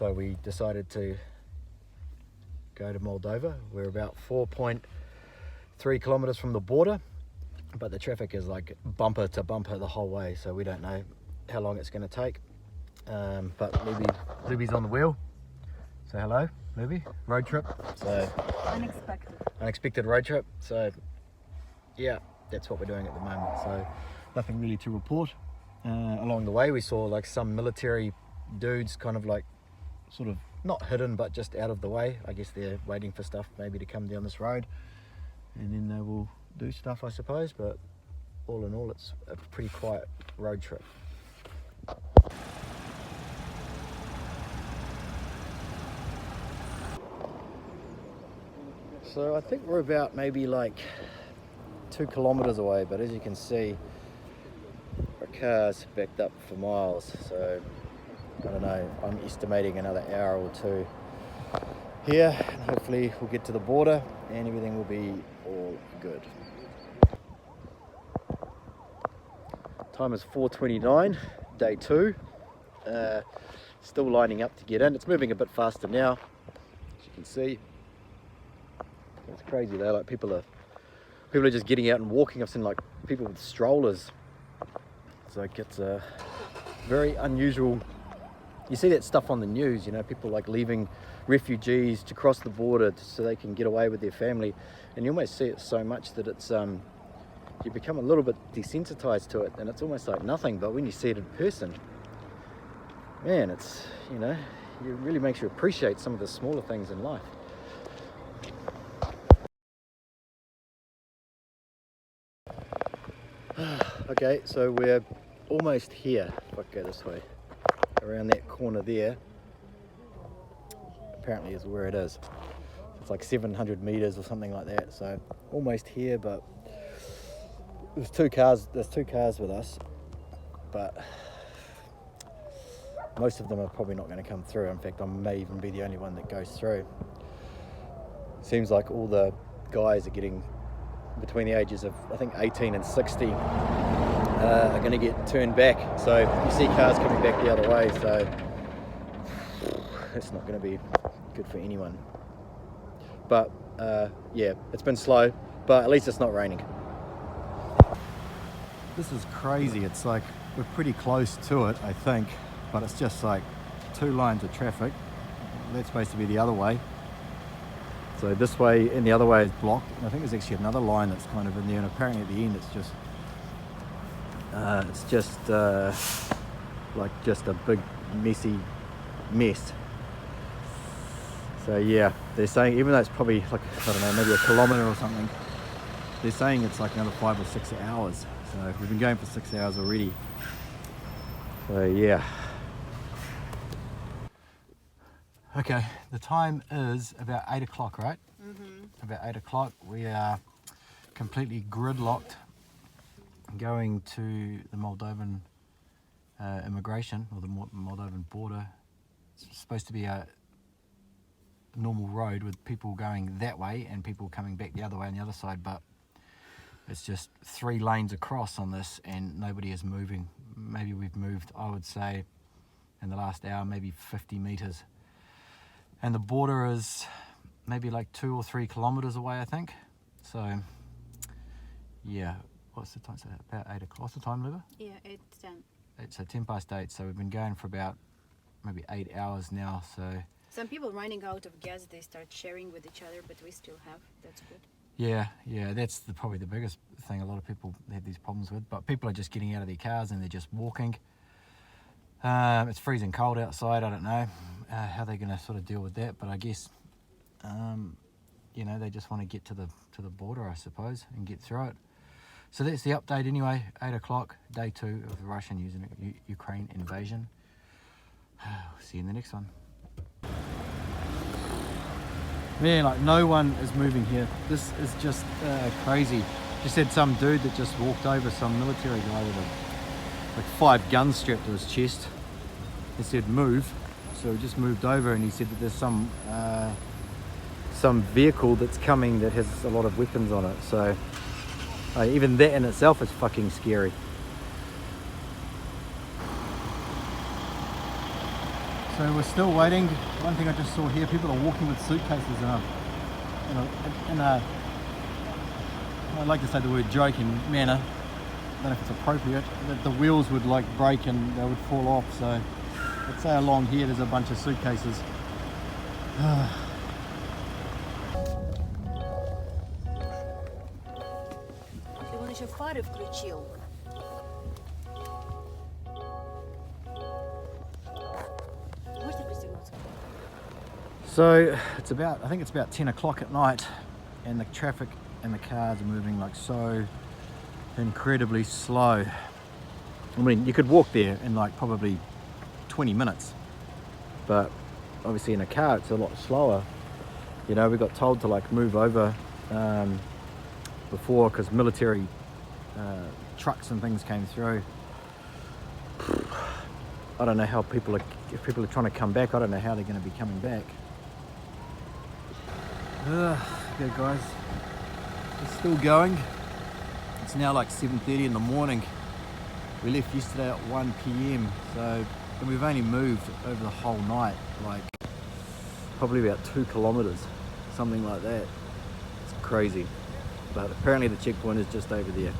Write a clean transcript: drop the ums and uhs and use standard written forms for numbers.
So we decided to go to Moldova. We're about 4.3 kilometers from the border, but the traffic is like bumper to bumper the whole way, so we don't know how long it's going to take. But Luby's on the wheel. Say hello, Luby. Road trip. So unexpected road trip. So yeah, that's what we're doing at the moment. So nothing really to report. Along the way we saw like some military dudes kind of like sort of not hidden but just out of the way. I guess they're waiting for stuff maybe to come down this road, and then they will do stuff, I suppose. But all in all, it's a pretty quiet road trip. So I think we're about maybe like 2 kilometers away, but as you can see, our car's backed up for miles. So I don't know, I'm estimating another hour or two here, and hopefully we'll get to the border and everything will be all good. Time is 4:29, day 2. Still lining up to get in. It's moving a bit faster now, as you can see. It's crazy though, like people are just getting out and walking. I've seen like people with strollers. It's like, it's a very unusual. You see that stuff on the news, you know, people like leaving refugees to cross the border so they can get away with their family, and you almost see it so much that it's you become a little bit desensitized to it, and it's almost like nothing. But when you see it in person, man, it's, you know, it really makes you appreciate some of the smaller things in life. Okay, so we're almost here. If I go this way, around that corner there, apparently is where it is. It's like 700 meters or something like that. So almost here, but there's two cars with us, but most of them are probably not going to come through. In fact, I may even be the only one that goes through. Seems like all the guys are getting between the ages of, I think, 18 and 60 are going to get turned back. So you see cars coming back the other way, so it's not going to be good for anyone. But yeah, it's been slow, but at least it's not raining. This is crazy. It's like we're pretty close to it, I think, but it's just like 2 lines of traffic. That's supposed to be the other way. So this way and the other way is blocked. And I think there's actually another line that's kind of in there, and apparently at the end it's just like just a big messy mess. So yeah, they're saying, even though it's probably like, I don't know, maybe a kilometre or something, they're saying it's like another 5 or 6 hours. So we've been going for 6 hours already. So yeah. Okay, the time is about 8 o'clock, right? Mm-hmm. About 8 o'clock. We are completely gridlocked going to the Moldovan immigration, or the Moldovan border. It's supposed to be a normal road with people going that way and people coming back the other way on the other side, but it's just 3 lanes across on this and nobody is moving. Maybe we've moved, I would say, in the last hour, maybe 50 meters. And the border is maybe like 2 or 3 kilometers away, I think. So yeah, what's the time? So about 8 o'clock. What's the time, Luba? Yeah, 8:10. It's 10 past 8, so we've been going for about maybe 8 hours now. So some people running out of gas, they start sharing with each other, but we still have. That's good. Yeah, that's probably the biggest thing a lot of people have these problems with. But people are just getting out of their cars and they're just walking. It's freezing cold outside. I don't know how they're going to sort of deal with that, but I guess you know, they just want to get to the border, I suppose, and get through it. So that's the update anyway. 8 o'clock, day 2 of the Russian-Ukraine invasion. See you in the next one. Man, like no one is moving here. This is just crazy. Just had some dude that just walked over, some military guy with like 5 guns strapped to his chest. He said move, so we just moved over, and he said that there's some vehicle that's coming that has a lot of weapons on it. So even that in itself is fucking scary. So we're still waiting. One thing I just saw here, people are walking with suitcases in a I'd like to say the word joking manner. I don't know if it's appropriate, that the wheels would like break and they would fall off. So let's say along here there's a bunch of suitcases. Ты вон еще фары включил. Можете пристегнуться? So I think it's about 10 o'clock at night, and the traffic and the cars are moving like so incredibly slow. I mean, you could walk there in like probably 20 minutes, but obviously in a car it's a lot slower. You know, we got told to like move over before because military trucks and things came through. I don't know how if people are trying to come back, I don't know how they're going to be coming back. Okay guys, it's still going. It's now like 7:30 in the morning. We left yesterday at 1 p.m. And we've only moved over the whole night, like probably about 2 kilometers, something like that. It's crazy. But apparently the checkpoint is just over there.